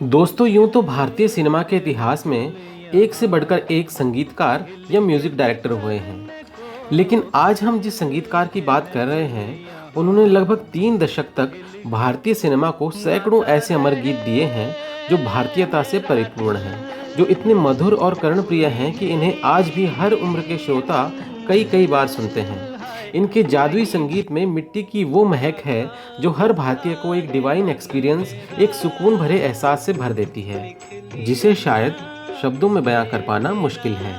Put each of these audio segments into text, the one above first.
दोस्तों, यूं तो भारतीय सिनेमा के इतिहास में एक से बढ़कर एक संगीतकार या म्यूजिक डायरेक्टर हुए हैं। लेकिन आज हम जिस संगीतकार की बात कर रहे हैं, उन्होंने लगभग 3 दशक तक भारतीय सिनेमा को सैकड़ों ऐसे अमर गीत दिए हैं जो भारतीयता से परिपूर्ण हैं, जो इतने मधुर और कर्णप्रिय हैं कि इन्हें आज भी हर उम्र के श्रोता कई कई बार सुनते हैं। इनके जादुई संगीत में मिट्टी की वो महक है जो हर भारतीय को एक डिवाइन एक्सपीरियंस, एक सुकून भरे एहसास से भर देती है, जिसे शायद शब्दों में बयां कर पाना मुश्किल है।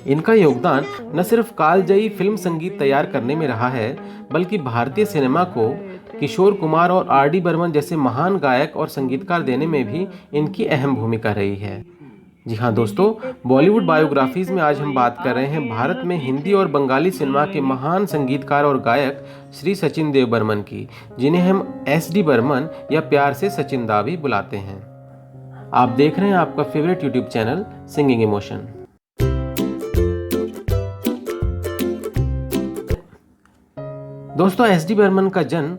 इनका योगदान न सिर्फ कालजयी फिल्म संगीत तैयार करने में रहा है, बल्कि भारतीय सिनेमा को किशोर कुमार और आर डी बर्मन जैसे महान गायक और संगीतकार देने में भी इनकी अहम भूमिका रही है। जी हाँ दोस्तों, बॉलीवुड बायोग्राफीज में आज हम बात कर रहे हैं भारत में हिंदी और बंगाली सिनेमा के महान संगीतकार और गायक श्री सचिन देव बर्मन की, जिन्हें हम एस डी बर्मन या प्यार से सचिन दा भी बुलाते हैं। आप देख रहे हैं आपका favourite YouTube channel singing emotion. दोस्तों, एस डी बर्मन का जन्म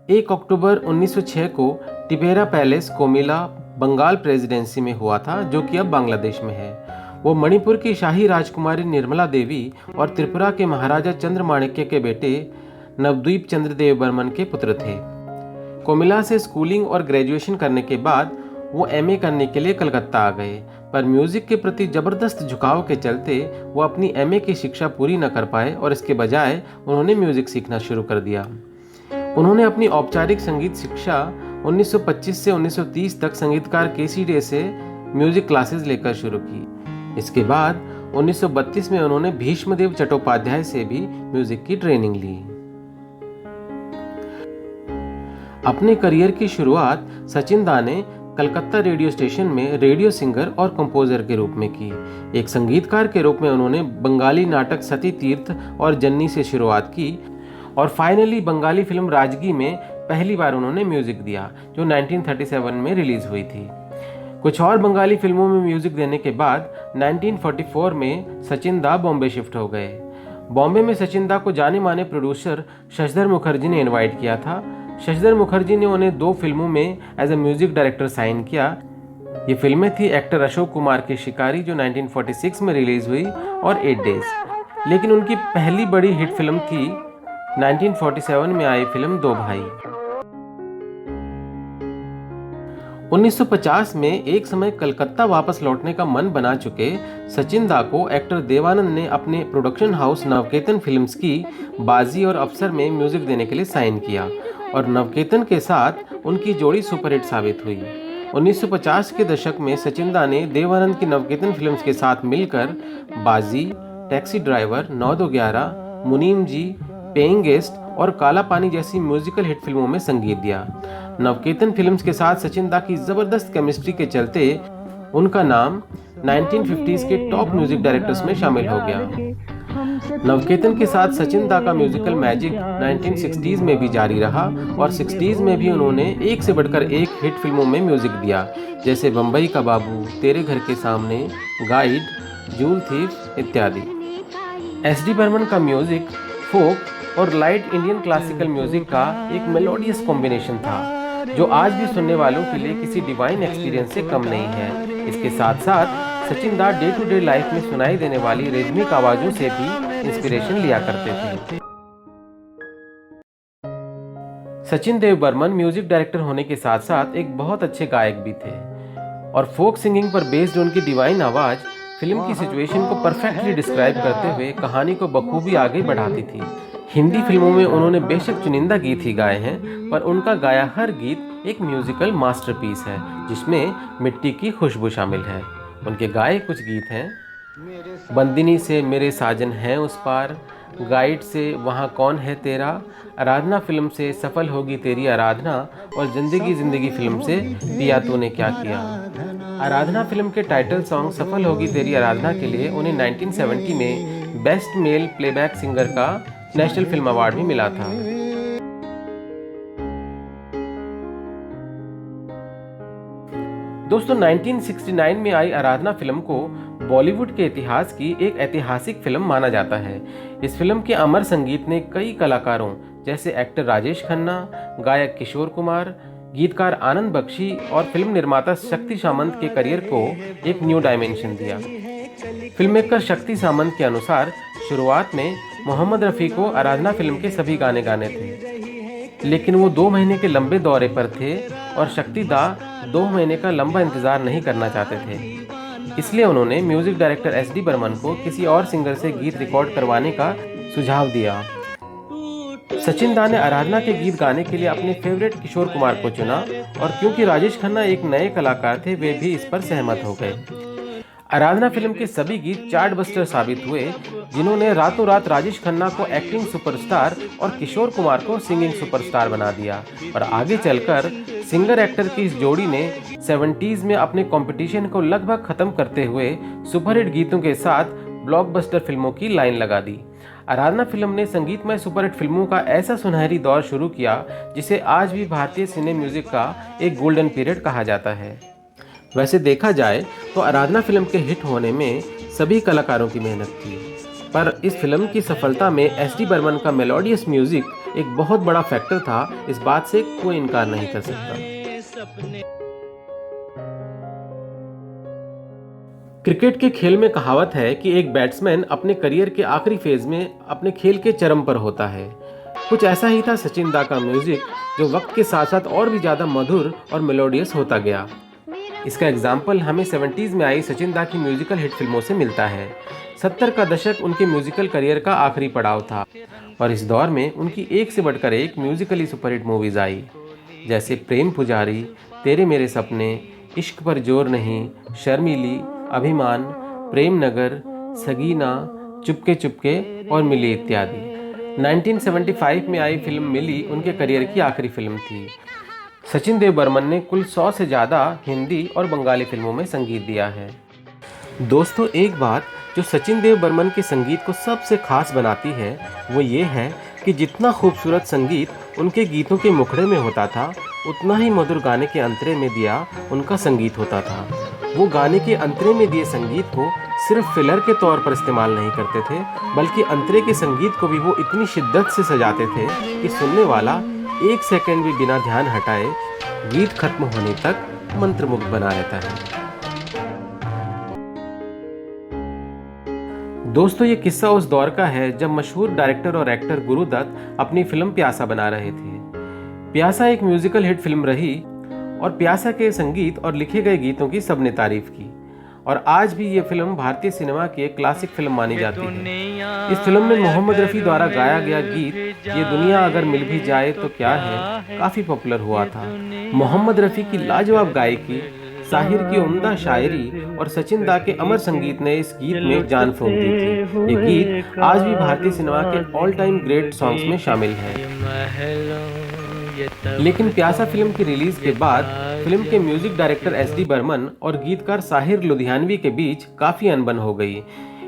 1 अक्टूबर 1906 को टिपेरा पैलेस, कोमिला, बंगाल प्रेसिडेंसी में हुआ था, जो कि अब बांग्लादेश में है। वो मणिपुर की शाही राजकुमारी निर्मला देवी और त्रिपुरा के महाराजा चंद्रमाणिक्य के बेटे नवद्वीप चंद्र देव बर्मन के पुत्र थे। कोमिला से स्कूलिंग और ग्रेजुएशन करने के बाद वो एमए करने के लिए कलकत्ता आ गए, पर म्यूजिक के प्रति जबरदस्त झुकाव के चलते वो अपनी एमए की शिक्षा पूरी न कर पाए और इसके बजाय उन्होंने म्यूजिक सीखना शुरू कर दिया। उन्होंने अपनी औपचारिक संगीत शिक्षा 1925 से 1930 तक संगीतकार केसी डे से म्यूजिक क्लासेस लेकर शुरू की। इसके बाद 1932 में उन्होंने भीष्मदेव चट्टोपाध्याय से भी म्यूजिक की ट्रेनिंग ली। अपने करियर की शुरुआत सचिन दा ने कलकत्ता रेडियो स्टेशन में रेडियो सिंगर और कंपोजर के रूप में की। एक संगीतकार के रूप में उन्होंने बंगाली नाटक सती तीर्थ और जन्नी से शुरुआत की और फाइनली बंगाली फिल्म राजगी में पहली बार उन्होंने म्यूजिक दिया, जो 1937 में रिलीज हुई थी। कुछ और बंगाली फिल्मों में म्यूजिक देने के बाद 1944 में सचिन दा बॉम्बे शिफ्ट हो गए। बॉम्बे में सचिन दा को जाने माने प्रोड्यूसर शशिधर मुखर्जी ने इनवाइट किया था। शशिधर मुखर्जी ने उन्हें 2 फिल्मों में as a music director sign किया। ये फिल्में थी एक्टर अशोक कुमार की शिकारी, जो 1946 में रिलीज हुई, और 8 डेज। लेकिन उनकी पहली बड़ी हिट फिल्म थी 1947 में आई फिल्म दो भाई। 1950 में एक समय कलकत्ता वापस लौटने का मन बना चुके सचिन दा को एक्टर देवानंद ने अपने प्रोडक्शन हाउस नवकेतन फिल्म्स की बाजी और अफसर में म्यूजिक देने के लिए साइन किया और नवकेतन के साथ उनकी जोड़ी सुपरहिट साबित हुई। 1950 के दशक में सचिन दा ने देवानंद की नवकेतन फिल्म्स के साथ मिलकर बाजी, टैक्सी ड्राइवर, 9-2-11, मुनीम जी, पेइंग गेस्ट और काला पानी जैसी म्यूजिकल हिट फिल्मों में संगीत दिया। नवकेतन फिल्म्स के साथ सचिन दा की जबरदस्त केमिस्ट्री के चलते उनका नाम 1950s के टॉप म्यूजिक डायरेक्टर्स में शामिल हो गया। नवकेतन के साथ सचिन दा का म्यूजिकल मैजिक 1960s में भी जारी रहा और 60s में भी उन्होंने एक से बढ़कर एक हिट फिल्मों में म्यूजिक दिया, जैसे बम्बई का बाबू, तेरे घर के सामने, गाइड, जूल थीफ इत्यादि। एस डी बर्मन का म्यूजिक फोक और लाइट इंडियन क्लासिकल म्यूजिक का एक मेलोडियस कॉम्बिनेशन था, जो आज भी सुनने वालों के लिए किसी डिवाइन एक्सपीरियंस से कम नहीं है। इसके साथ साथ सचिन दा डे टू डे लाइफ में सुनाई देने वाली रिदमिक आवाजों से भी इंस्पिरेशन लिया करते थे। सचिन देव बर्मन म्यूजिक डायरेक्टर होने के साथ साथ एक बहुत अच्छे गायक भी थे और फोक सिंगिंग पर बेस्ड उनकी डिवाइन आवाज फिल्म की सिचुएशन को परफेक्टली डिस्क्राइब करते हुए कहानी को बखूबी आगे बढ़ाती थी। हिंदी फिल्मों में उन्होंने बेशक चुनिंदा गीत ही गाए हैं, पर उनका गाया हर गीत एक म्यूजिकल मास्टरपीस है, जिसमें मिट्टी की खुशबू शामिल है। उनके गाए कुछ गीत हैं: बंदिनी से मेरे साजन हैं उस पार, गाइड से वहाँ कौन है तेरा, आराधना फिल्म से सफल होगी तेरी आराधना और जिंदगी जिंदगी फिल्म से पिया तूने क्या किया। आराधना फिल्म के टाइटल सॉन्ग सफल होगी तेरी आराधना के लिए उन्हें 1970 में बेस्ट मेल प्लेबैक सिंगर का नेशनल फिल्म अवार्ड भी मिला था। दोस्तों, 1969 में आई आराधना फिल्म को बॉलीवुड के इतिहास की एक ऐतिहासिक फिल्म माना जाता है। इस फिल्म के अमर संगीत ने कई कलाकारों जैसे एक्टर राजेश खन्ना, गायक किशोर कुमार, गीतकार आनंद बख्शी और फिल्म निर्माता शक्ति सामंत के करियर को एक न्यू डायमेंशन दिया। फिल्म मेकर शक्ति सामंत के अनुसार शुरुआत में मोहम्मद रफ़ी को आराधना फिल्म के सभी गाने गाने थे, लेकिन वो 2 महीने के लंबे दौरे पर थे और शक्ति दा 2 महीने का लंबा इंतजार नहीं करना चाहते थे। इसलिए उन्होंने music director S D Burman को किसी और सिंगर से गीत रिकॉर्ड करवाने का सुझाव दिया। सचिन दा ने आराधना के गीत गाने के लिए अपने फेवरेट किशोर कुमार को चुना और क्योंकि राजेश खन्ना एक नए कलाकार थे, वे भी इस पर सहमत हो गए। आराधना फिल्म के सभी गीत चार्ट बस्टर साबित हुए, जिन्होंने रातों रात राजेश खन्ना को एक्टिंग सुपरस्टार और किशोर कुमार को सिंगिंग सुपरस्टार बना दिया। और आगे चलकर सिंगर एक्टर की इस जोड़ी ने 70s में अपने कंपटीशन को लगभग खत्म करते हुए सुपरहिट गीतों के साथ ब्लॉकबस्टर फिल्मों की लाइन लगा दी। आराधना फिल्म ने संगीतमय सुपरहिट फिल्मों का ऐसा सुनहरी दौर शुरू किया जिसे आज भी भारतीय सिने म्यूजिक का एक गोल्डन पीरियड कहा जाता है। वैसे देखा जाए तो आराधना फिल्म के हिट होने में सभी कलाकारों की मेहनत थी, पर इस फिल्म की सफलता में एस डी बर्मन का मेलोडियस म्यूजिक एक बहुत बड़ा फैक्टर था। इस बात से कोई इनकार नहीं कर सकता। क्रिकेट के खेल में कहावत है कि एक बैट्समैन अपने करियर के आखिरी फेज में अपने खेल के चरम पर होता है। कुछ ऐसा ही था सचिन दा का म्यूजिक, जो वक्त के साथ साथ और भी ज़्यादा मधुर और मेलोडियस होता गया। इसका एग्जाम्पल हमें 70s में आई सचिन दा की म्यूजिकल हिट फिल्मों से मिलता है। 70 का दशक उनके म्यूजिकल करियर का आखिरी पड़ाव था और इस दौर में उनकी एक से बढ़कर एक म्यूजिकली सुपरहिट मूवीज आई, जैसे प्रेम पुजारी, तेरे मेरे सपने, इश्क पर जोर नहीं, शर्मीली, अभिमान, प्रेम नगर, सगीना, चुपके चुपके और मिली इत्यादि। 1975 में आई फिल्म मिली उनके करियर की आखिरी फिल्म थी। सचिन देव बर्मन ने कुल 100 से ज़्यादा हिंदी और बंगाली फिल्मों में संगीत दिया है। दोस्तों, एक बात जो सचिन देव बर्मन के संगीत को सबसे खास बनाती है वो ये है कि जितना खूबसूरत संगीत उनके गीतों के मुखड़े में होता था, उतना ही मधुर गाने के अंतरे में दिया उनका संगीत होता था। वो गाने के अंतरे में दिए संगीत को सिर्फ फिलर के तौर पर इस्तेमाल नहीं करते थे, बल्कि अंतरे के संगीत को भी वो इतनी शिद्दत से सजाते थे कि सुनने वाला 1 सेकंड भी बिना ध्यान हटाए गीत खत्म होने तक मंत्रमुग्ध बना रहता है। दोस्तों, ये किस्सा उस दौर का है जब मशहूर डायरेक्टर और एक्टर गुरुदत्त अपनी फिल्म प्यासा बना रहे थे। प्यासा एक म्यूजिकल हिट फिल्म रही और प्यासा के संगीत और लिखे गए गीतों की सबने तारीफ की और आज भी ये फिल्म भारतीय सिनेमा की एक क्लासिक फिल्म मानी जाती है। इस फिल्म में मोहम्मद रफ़ी द्वारा गाया गया गीत ये दुनिया अगर मिल भी जाए तो क्या है काफ़ी पॉपुलर हुआ था। मोहम्मद रफ़ी की लाजवाब गायकी, साहिर की उम्दा शायरी और सचिन दा के अमर संगीत ने इस गीत में जान फूंक दी थी। ये गीत आज भी भारतीय सिनेमा के ऑल टाइम ग्रेट सॉन्ग्स में शामिल है। लेकिन प्यासा फिल्म की रिलीज के बाद फिल्म के music director S D Burman और गीतकार साहिर लुधियानवी के बीच काफी अनबन हो गई।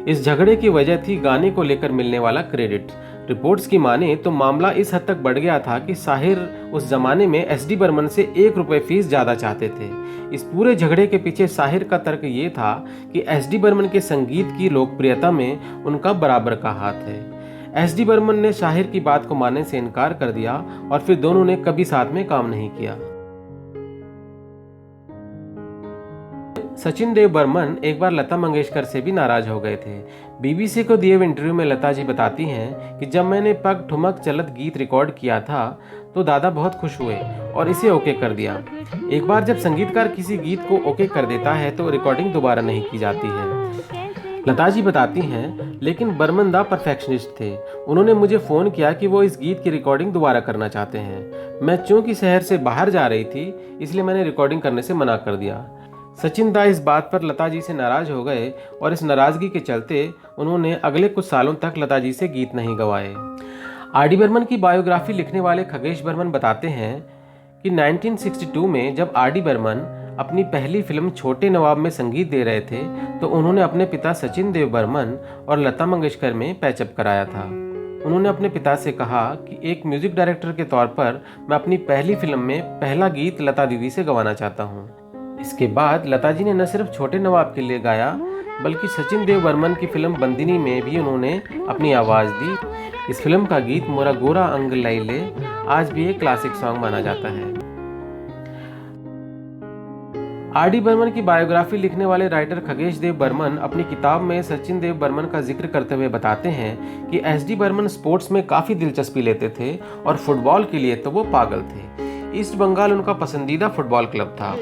इस झगड़े की वजह थी गाने को लेकर मिलने वाला क्रेडिट। रिपोर्ट्स की माने तो मामला इस हद तक बढ़ गया था कि साहिर उस जमाने में एस डी बर्मन से 1 रुपये फीस ज्यादा चाहते थे। इस पूरे झगड़े के पीछे साहिर का तर्क ये था कि एस डी बर्मन के संगीत की लोकप्रियता में उनका बराबर का हाथ है। एस डी बर्मन ने साहिर की बात को मानने से इनकार कर दिया और फिर दोनों ने कभी साथ में काम नहीं किया। सचिन देव बर्मन एक बार लता मंगेशकर से भी नाराज हो गए थे। बीबीसी को दिए हुए इंटरव्यू में लता जी बताती हैं कि जब मैंने पग ठुमक चलत गीत रिकॉर्ड किया था तो दादा बहुत खुश हुए और इसे ओके कर दिया। एक बार जब संगीतकार किसी गीत को ओके कर देता है तो रिकॉर्डिंग दोबारा नहीं की जाती है। लता जी बताती हैं, लेकिन बर्मन दा परफेक्शनिस्ट थे। उन्होंने मुझे फ़ोन किया कि वो इस गीत की रिकॉर्डिंग दोबारा करना चाहते हैं। मैं चूंकि शहर से बाहर जा रही थी, इसलिए मैंने रिकॉर्डिंग करने से मना कर दिया। सचिन दा इस बात पर लता जी से नाराज हो गए और इस नाराज़गी के चलते उन्होंने अगले कुछ सालों तक लता जी से गीत नहीं गवाए। आर डी बर्मन की बायोग्राफी लिखने वाले खगेश बर्मन बताते हैं कि 1962 में जब आर डी बर्मन अपनी पहली फिल्म छोटे नवाब में संगीत दे रहे थे तो उन्होंने अपने पिता सचिन देव बर्मन और लता मंगेशकर में पैचअप कराया था। उन्होंने अपने पिता से कहा कि एक म्यूजिक डायरेक्टर के तौर पर मैं अपनी पहली फिल्म में पहला गीत लता दीदी से गवाना चाहता हूँ। इसके बाद लता जी ने न सिर्फ छोटे नवाब के लिए गाया, बल्कि सचिन देव बर्मन की फिल्म बंदिनी में भी उन्होंने अपनी आवाज़ दी। इस फिल्म का गीत मोरा गोरा अंग लैले आज भी एक क्लासिक सॉन्ग माना जाता है। आर डी बर्मन की बायोग्राफी लिखने वाले राइटर खगेश देव बर्मन अपनी किताब में सचिन देव बर्मन का जिक्र करते हुए बताते हैं कि एस डी बर्मन स्पोर्ट्स में काफ़ी दिलचस्पी लेते थे और फुटबॉल के लिए तो वो पागल थे। ईस्ट बंगाल उनका पसंदीदा फुटबॉल क्लब था।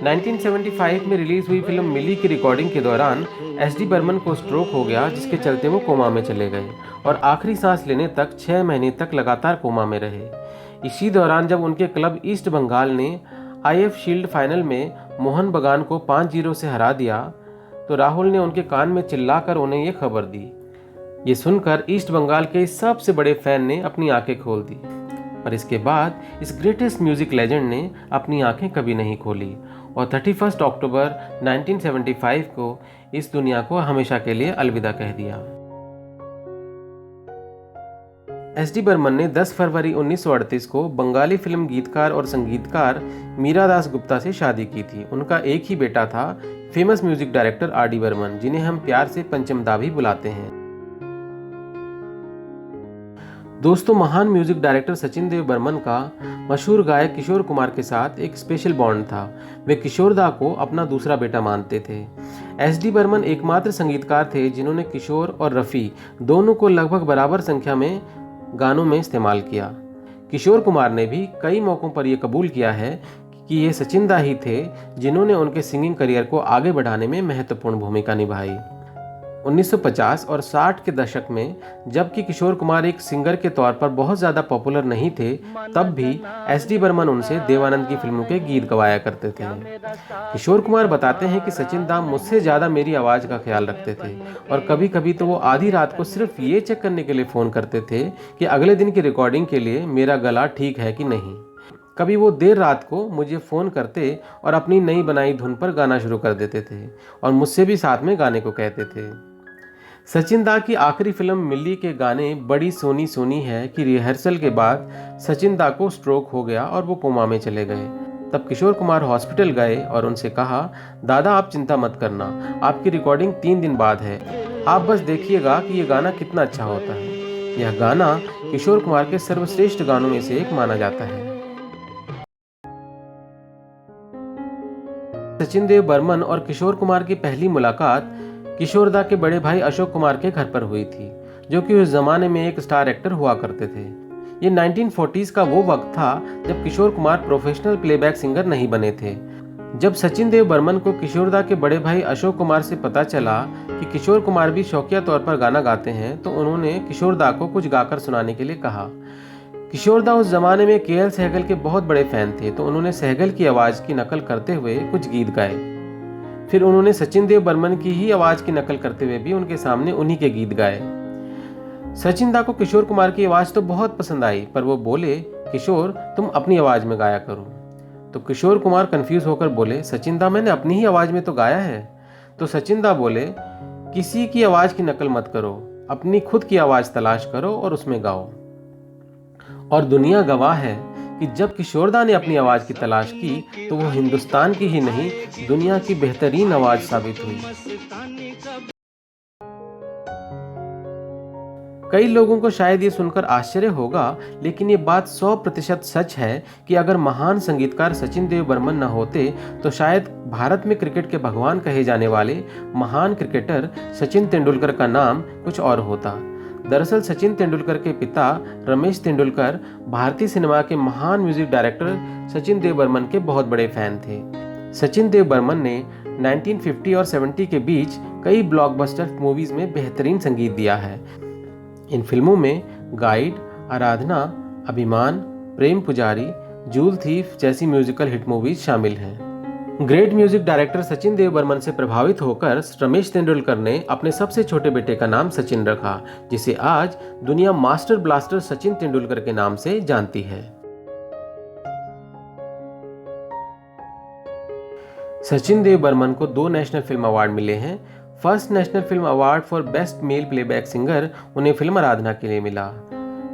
1975 में रिलीज हुई फिल्म मिली की रिकॉर्डिंग के दौरान एस डी बर्मन को स्ट्रोक हो गया, जिसके चलते वो कोमा में चले गए और आखिरी सांस लेने तक 6 महीने तक लगातार कोमा में रहे। इसी दौरान जब उनके क्लब ईस्ट बंगाल ने IF शील्ड फाइनल में मोहन बगान को 5-0 से हरा दिया तो राहुल ने उनके कान में चिल्लाकर उन्हें ये खबर दी। ये सुनकर ईस्ट बंगाल के सबसे बड़े फैन ने अपनी आंखें खोल दी, पर इसके बाद इस ग्रेटेस्ट म्यूजिक लेजेंड ने अपनी आंखें कभी नहीं खोली और 31 अक्टूबर 1975 को इस दुनिया को हमेशा के लिए अलविदा कह दिया। एस डी बर्मन ने 10 फरवरी 1938 को बंगाली फिल्म गीतकार और संगीतकार मीरा दास गुप्ता से शादी की थी। उनका एक ही बेटा था, famous music director R D Burman, जिन्हें हम प्यार से पंचमदा भी बुलाते हैं। दोस्तों, महान म्यूजिक डायरेक्टर सचिन देव बर्मन का मशहूर गायक किशोर कुमार के साथ एक स्पेशल बॉन्ड था। वे किशोर दा को अपना दूसरा बेटा मानते थे। एस डी बर्मन एकमात्र संगीतकार थे जिन्होंने किशोर और रफ़ी दोनों को लगभग बराबर संख्या में गानों में इस्तेमाल किया। किशोर कुमार ने भी कई मौक़ों पर यह कबूल किया है कि ये सचिन दा ही थे जिन्होंने उनके सिंगिंग करियर को आगे बढ़ाने में महत्वपूर्ण भूमिका निभाई। 1950 और 60 के दशक में जबकि किशोर कुमार एक सिंगर के तौर पर बहुत ज़्यादा पॉपुलर नहीं थे, तब भी एस डी बर्मन उनसे देवानंद की फिल्मों के गीत गवाया करते थे। किशोर कुमार बताते हैं कि सचिन दा मुझसे ज़्यादा मेरी आवाज़ का ख्याल रखते थे और कभी कभी तो वो आधी रात को सिर्फ ये चेक करने के लिए फ़ोन करते थे कि अगले दिन की रिकॉर्डिंग के लिए मेरा गला ठीक है कि नहीं। कभी वो देर रात को मुझे फ़ोन करते और अपनी नई बनाई धुन पर गाना शुरू कर देते थे और मुझसे भी साथ में गाने को कहते थे। सचिन दा की आखिरी फिल्म मिल्ली के गाने बड़ी सोनी सोनी है कि रिहर्सल के बाद सचिन दा को स्ट्रोक हो गया और वो कोमा में चले गए। तब किशोर कुमार हॉस्पिटल गए और उनसे कहा, दादा आप चिंता मत करना, आपकी रिकॉर्डिंग 3 दिन बाद है, आप बस देखिएगा कि ये गाना कितना अच्छा होता है। यह गाना किशोर कुमार के सर्वश्रेष्ठ गानों में से एक माना जाता है। सचिन देव बर्मन और किशोर कुमार की पहली मुलाकात किशोर दा के बड़े भाई अशोक कुमार के घर पर हुई थी, जो कि उस जमाने में एक स्टार एक्टर हुआ करते थे। ये 1940s का वो वक्त था जब Kishore Kumar professional playback singer नहीं बने थे। जब सचिन देव बर्मन को किशोर दा के बड़े भाई अशोक कुमार से पता चला कि किशोर कुमार भी शौकिया तौर पर गाना गाते हैं, तो उन्होंने किशोर दा को कुछ गाकर सुनाने के लिए कहा। किशोर दा उस जमाने में KL सहगल के बहुत बड़े फैन थे, तो उन्होंने सहगल की आवाज़ की नकल करते हुए कुछ गीत गाए। फिर उन्होंने सचिन देव बर्मन की ही आवाज़ की नकल करते हुए भी उनके सामने उन्हीं के गीत गाए। सचिन दा को किशोर कुमार की आवाज़ तो बहुत पसंद आई, पर वो बोले, किशोर तुम अपनी आवाज़ में गाया करो। तो किशोर कुमार कंफ्यूज होकर बोले, सचिन दा मैंने अपनी ही आवाज़ में तो गाया है। तो सचिन दा बोले, किसी की आवाज़ की नकल मत करो, अपनी खुद की आवाज़ तलाश करो और उसमें गाओ। और दुनिया गवाह है कि जब किशोर दा ने अपनी आवाज़ की तलाश की तो वो हिंदुस्तान की ही नहीं, दुनिया की बेहतरीन आवाज़ साबित हुई। कई लोगों को शायद ये सुनकर आश्चर्य होगा, लेकिन ये बात 100% सच है कि अगर महान संगीतकार सचिन देव बर्मन न होते तो शायद भारत में क्रिकेट के भगवान कहे जाने वाले महान क्रिकेटर सचिन तेंदुलकर का नाम कुछ और होता। दरअसल सचिन तेंदुलकर के पिता रमेश तेंदुलकर भारतीय सिनेमा के महान म्यूजिक डायरेक्टर सचिन देव बर्मन के बहुत बड़े फैन थे। सचिन देव बर्मन ने 1950 और 70 के बीच कई ब्लॉकबस्टर मूवीज में बेहतरीन संगीत दिया है। इन फिल्मों में गाइड, आराधना, अभिमान, प्रेम पुजारी, जूल थीफ जैसी म्यूजिकल हिट मूवीज शामिल हैं। Great music director Sachin Dev Burman से प्रभावित होकर रमेश तेंदुलकर ने अपने सबसे छोटे बेटे का नाम सचिन रखा, जिसे आज दुनिया मास्टर ब्लास्टर सचिन तेंदुलकर के नाम से जानती है। सचिन देव बर्मन को 2 नेशनल फिल्म अवार्ड मिले हैं। First national film award for best male playback singer उन्हें फिल्म आराधना के लिए मिला।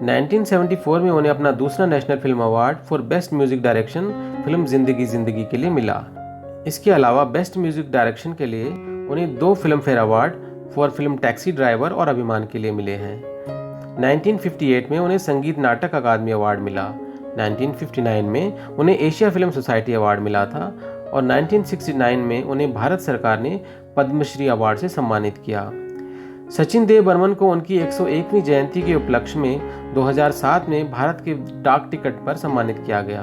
1974 में उन्हें अपना दूसरा national film award for best music direction film जिंदगी जिंदगी के लिए मिला। इसके अलावा बेस्ट म्यूजिक डायरेक्शन के लिए उन्हें 2 film fair award for film taxi driver और अभिमान के लिए मिले हैं। 1958 में उन्हें संगीत नाटक अकादमी अवार्ड मिला। 1959 में उन्हें एशिया फिल्म सोसाइटी अवार्ड मिला था और 1969 में उन्हें भारत सरकार ने पद्मश्री अवार्ड से सम्मानित किया। सचिन देव बर्मन को उनकी 101वीं जयंती के उपलक्ष्य में 2007 में भारत के डाक टिकट पर सम्मानित किया गया।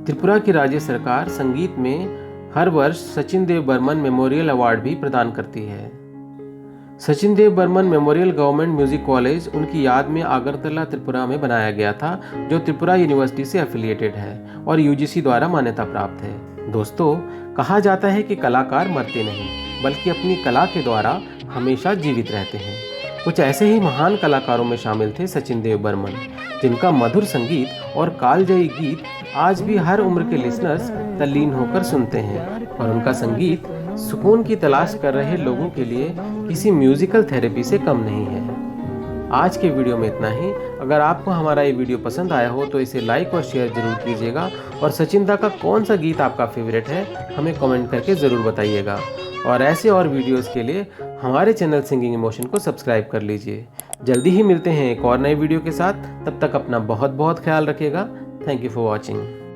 त्रिपुरा की राज्य सरकार संगीत में हर वर्ष सचिन देव बर्मन मेमोरियल अवार्ड भी प्रदान करती है। Sachin Dev Burman memorial government music college उनकी याद में अगरतला त्रिपुरा में बनाया गया था, जो त्रिपुरा यूनिवर्सिटी से एफिलिएटेड है और यूजीसी द्वारा मान्यता प्राप्त है। दोस्तों, कहा जाता है कि कलाकार मरते नहीं बल्कि अपनी कला के द्वारा हमेशा जीवित रहते हैं। कुछ ऐसे ही महान कलाकारों में शामिल थे सचिन देव बर्मन, जिनका मधुर संगीत और कालजयी गीत आज भी हर उम्र के लिसनर्स तल्लीन होकर सुनते हैं और उनका संगीत सुकून की तलाश कर रहे लोगों के लिए किसी म्यूजिकल थेरेपी से कम नहीं है। आज के वीडियो में इतना ही। अगर आपको हमारा ये वीडियो पसंद आया हो तो इसे लाइक और शेयर जरूर कीजिएगा और सचिन दा का कौन सा गीत आपका फेवरेट है हमें कमेंट करके ज़रूर बताइएगा। और ऐसे और वीडियोस के लिए हमारे चैनल सिंगिंग इमोशन को सब्सक्राइब कर लीजिए। जल्दी ही मिलते हैं एक और नए वीडियो के साथ। तब तक अपना बहुत बहुत ख्याल रखिएगा। Thank you for watching.